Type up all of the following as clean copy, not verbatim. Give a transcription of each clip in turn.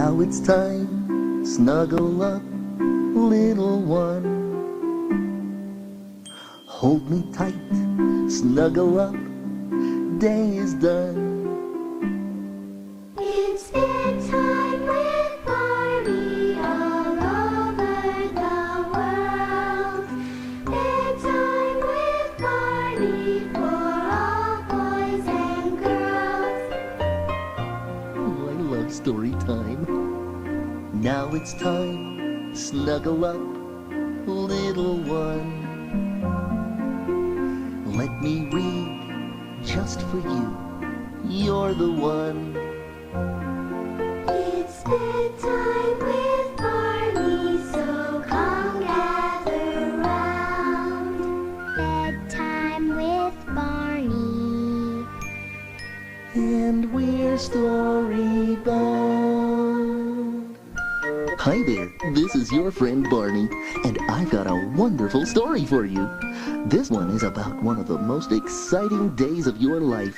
Now it's time, snuggle up, little one. Hold me tight, snuggle up, day is done. It's bedtime with Barney all over the world. Bedtime with Barney for all boys and girls. Oh, I love story time. Now it's time, snuggle up, little one. Let me read just for you. You're the one. It's bedtime with Barney, so come gather round. Bedtime with Barney. And we're story bound. Hi there, this is your friend Barney, and I've got a wonderful story for you. This one is about one of the most exciting days of your life,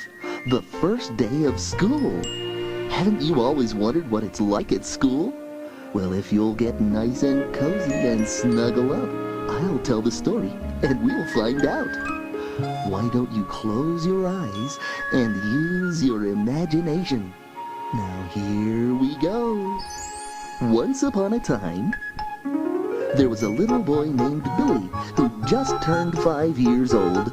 the first day of school. Haven't you always wondered what it's like at school? Well, if you'll get nice and cozy and snuggle up, I'll tell the story, and we'll find out. Why don't you close your eyes and use your imagination? Now here we go. Once upon a time, there was a little boy named Billy who just turned 5 years old.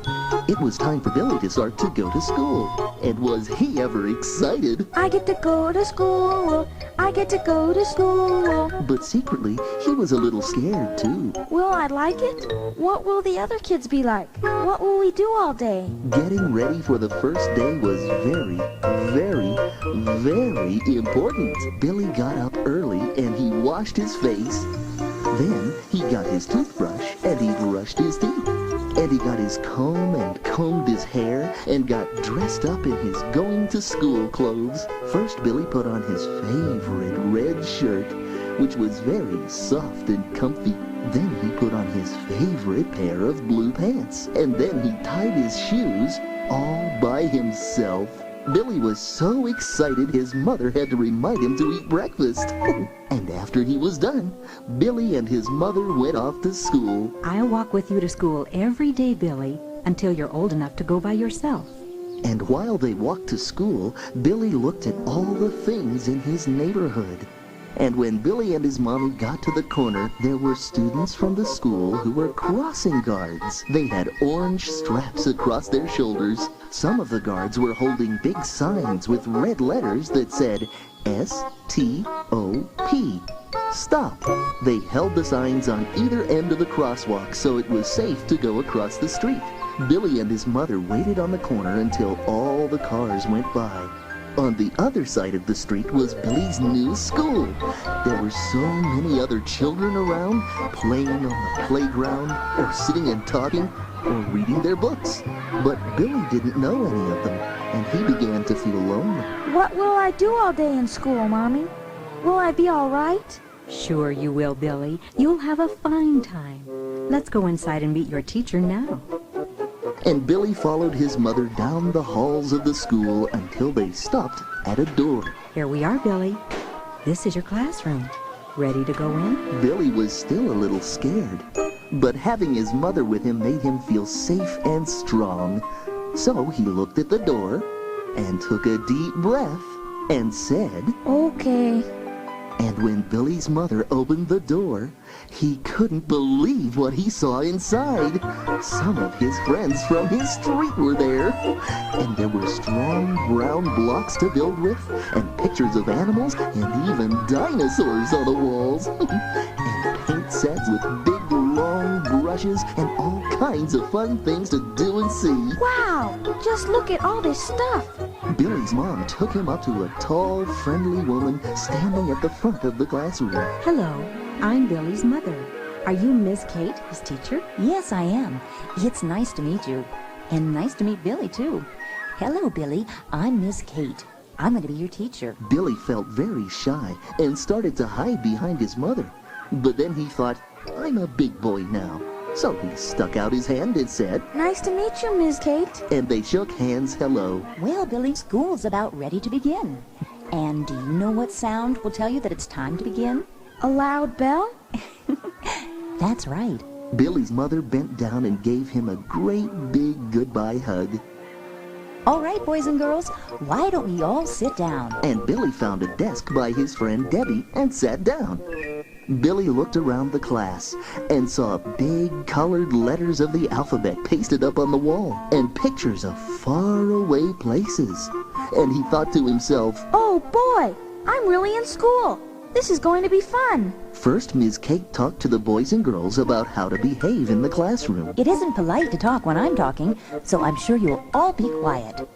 It was time for Billy to start to go to school. And was he ever excited? I get to go to school. I get to go to school. But secretly, he was a little scared too. Will I like it? What will the other kids be like? What will we do all day? Getting ready for the first day was very, very, very important. Billy got up early and he washed his face. Then he got his toothbrush and he brushed his teeth. And he got his comb and combed his hair and got dressed up in his going to school clothes. First, Billy put on his favorite red shirt, which was very soft and comfy. Then he put on his favorite pair of blue pants. And then he tied his shoes all by himself. Billy was so excited his mother had to remind him to eat breakfast. And after he was done, Billy and his mother went off to school. I'll walk with you to school every day, Billy, until you're old enough to go by yourself. And while they walked to school, Billy looked at all the things in his neighborhood. And when Billy and his mommy got to the corner, there were students from the school who were crossing guards. They had orange straps across their shoulders. Some of the guards were holding big signs with red letters that said, S-T-O-P. Stop. They held the signs on either end of the crosswalk so it was safe to go across the street. Billy and his mother waited on the corner until all the cars went by. On the other side of the street was Billy's new school. There were so many other children around, playing on the playground, or sitting and talking, or reading their books. But Billy didn't know any of them, and he began to feel lonely. What will I do all day in school, Mommy? Will I be all right? Sure you will, Billy. You'll have a fine time. Let's go inside and meet your teacher now. And Billy followed his mother down the halls of the school until they stopped at a door. Here we are, Billy. This is your classroom. Ready to go in? Billy was still a little scared, but having his mother with him made him feel safe and strong. So he looked at the door and took a deep breath and said, Okay. And when Billy's mother opened the door, he couldn't believe what he saw inside. Some of his friends from his street were there. And there were strong brown blocks to build with, and pictures of animals, and even dinosaurs on the walls. And paint sets with big long brushes, and all kinds of fun things to do and see. Wow! Just look at all this stuff. Billy's mom took him up to a tall, friendly woman standing at the front of the classroom. Hello, I'm Billy's mother. Are you Miss Kate, his teacher? Yes, I am. It's nice to meet you. And nice to meet Billy, too. Hello, Billy. I'm Miss Kate. I'm going to be your teacher. Billy felt very shy and started to hide behind his mother. But then he thought, I'm a big boy now. So he stuck out his hand and said, Nice to meet you, Miss Kate. And they shook hands hello. Well, Billy, school's about ready to begin. And do you know what sound will tell you that it's time to begin? A loud bell? That's right. Billy's mother bent down and gave him a great big goodbye hug. All right, boys and girls, why don't we all sit down? And Billy found a desk by his friend Debbie and sat down. Billy looked around the class and saw big colored letters of the alphabet pasted up on the wall and pictures of faraway places. And he thought to himself, Oh boy, I'm really in school. This is going to be fun. First, Ms. Kate talked to the boys and girls about how to behave in the classroom. It isn't polite to talk when I'm talking, so I'm sure you'll all be quiet.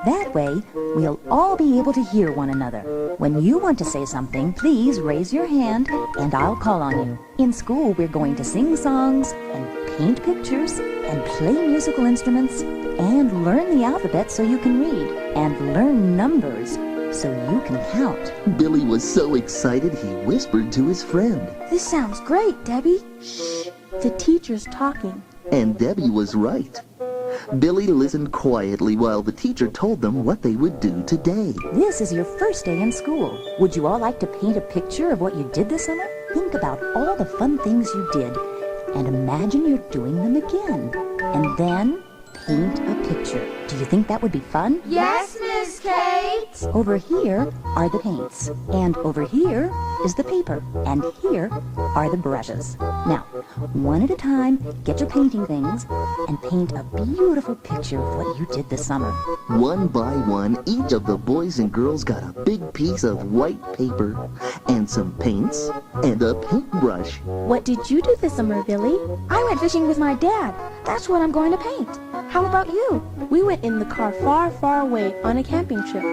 That way, we'll all be able to hear one another. When you want to say something, please raise your hand and I'll call on you. In school, we're going to sing songs and paint pictures and play musical instruments and learn the alphabet so you can read and learn numbers so you can count. Billy was so excited he whispered to his friend. This sounds great, Debbie. Shh, the teacher's talking. And Debbie was right. Billy listened quietly while the teacher told them what they would do today. This is your first day in school. Would you all like to paint a picture of what you did this summer? Think about all the fun things you did and imagine you're doing them again. And then paint a picture. Do you think that would be fun? Yes, Miss Kate. Over here are the paints, and over here is the paper, and here are the brushes. Now, one at a time, get your painting things and paint a beautiful picture of what you did this summer. One by one, each of the boys and girls got a big piece of white paper and some paints and a paintbrush. What did you do this summer, Billy? I went fishing with my dad. That's what I'm going to paint. How about you? We went in the car far, far away on a camping trip.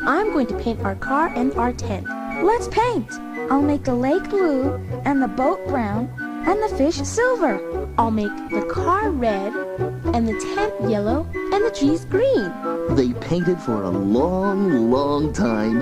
I'm going to paint our car and our tent. Let's paint. I'll make the lake blue and the boat brown and the fish silver. I'll make the car red and the tent yellow and the trees green. They painted for a long, long time.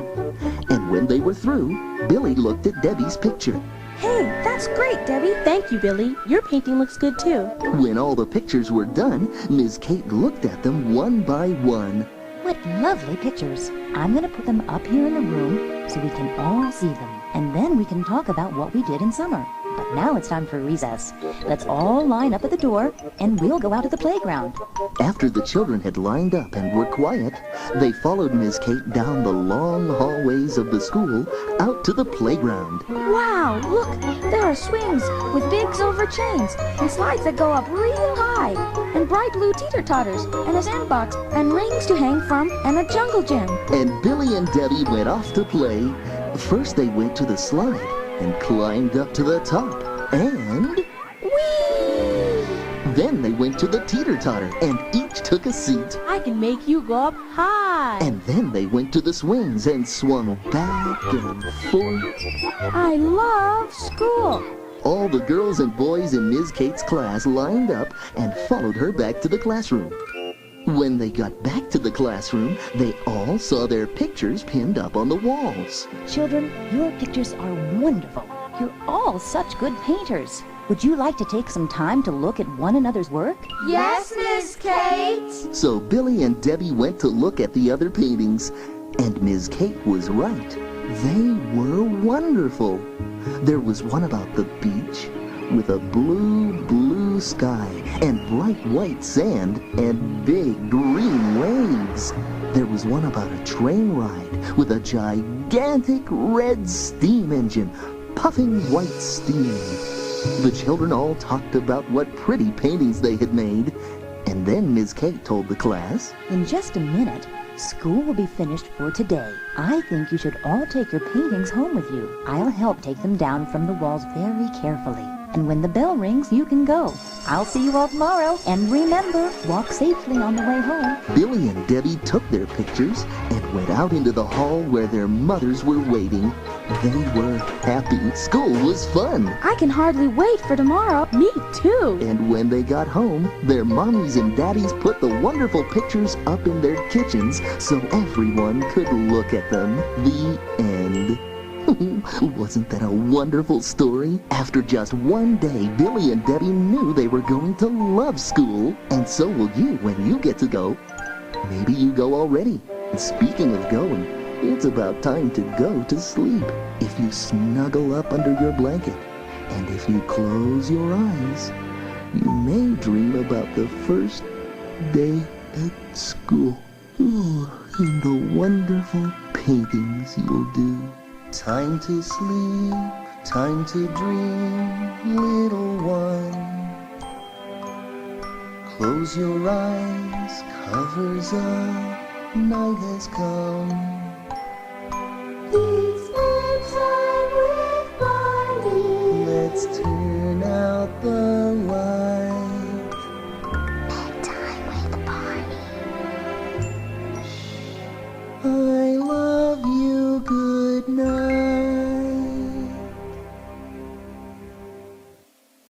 And when they were through, Billy looked at Debbie's picture. Hey, that's great, Debbie. Thank you, Billy. Your painting looks good too. When all the pictures were done, Ms. Kate looked at them one by one. What lovely pictures. I'm going to put them up here in the room so we can all see them. And then we can talk about what we did in summer. But now it's time for recess. Let's all line up at the door and we'll go out to the playground. After the children had lined up and were quiet, they followed Ms. Kate down the long hallways of the school out to the playground. Wow, look, there are swings with big silver chains and slides that go up real high and bright blue teeter-totters and a sandbox and rings to hang from and a jungle gym. And Billy and Debbie went off to play. First they went to the slide and climbed up to the top. And Whee! then they went to the teeter-totter and each took a seat. I can make you go up high. And then they went to the swings and swung back and forth. I love school. All the girls and boys in Ms. Kate's class lined up and followed her back to the classroom. When they got back to the classroom, they all saw their pictures pinned up on the walls. Children, your pictures are wonderful. You're all such good painters. Would you like to take some time to look at one another's work? Yes, Miss Kate. So Billy and Debbie went to look at the other paintings, and Ms. Kate was right. They were wonderful. There was one about the beach with a blue, blue sky and bright white sand and big green waves. There was one about a train ride with a gigantic red steam engine puffing white steam. The children all talked about what pretty paintings they had made, and then Ms. Kate told the class, In just a minute, school will be finished for today. I think you should all take your paintings home with you. I'll help take them down from the walls very carefully. And when the bell rings, you can go. I'll see you all tomorrow. And remember, walk safely on the way home. Billy and Debbie took their pictures and went out into the hall where their mothers were waiting. They were happy. School was fun. I can hardly wait for tomorrow. Me too. And when they got home, their mommies and daddies put the wonderful pictures up in their kitchens so everyone could look at them. The end. Wasn't that a wonderful story? After just one day, Billy and Debbie knew they were going to love school. And so will you when you get to go. Maybe you go already. And speaking of going, it's about time to go to sleep. If you snuggle up under your blanket, and if you close your eyes, you may dream about the first day at school. Oh, and the wonderful paintings you'll do. Time to sleep, time to dream, little one. Close your eyes, covers up, night has come. It's bedtime with Barney. Let's turn out the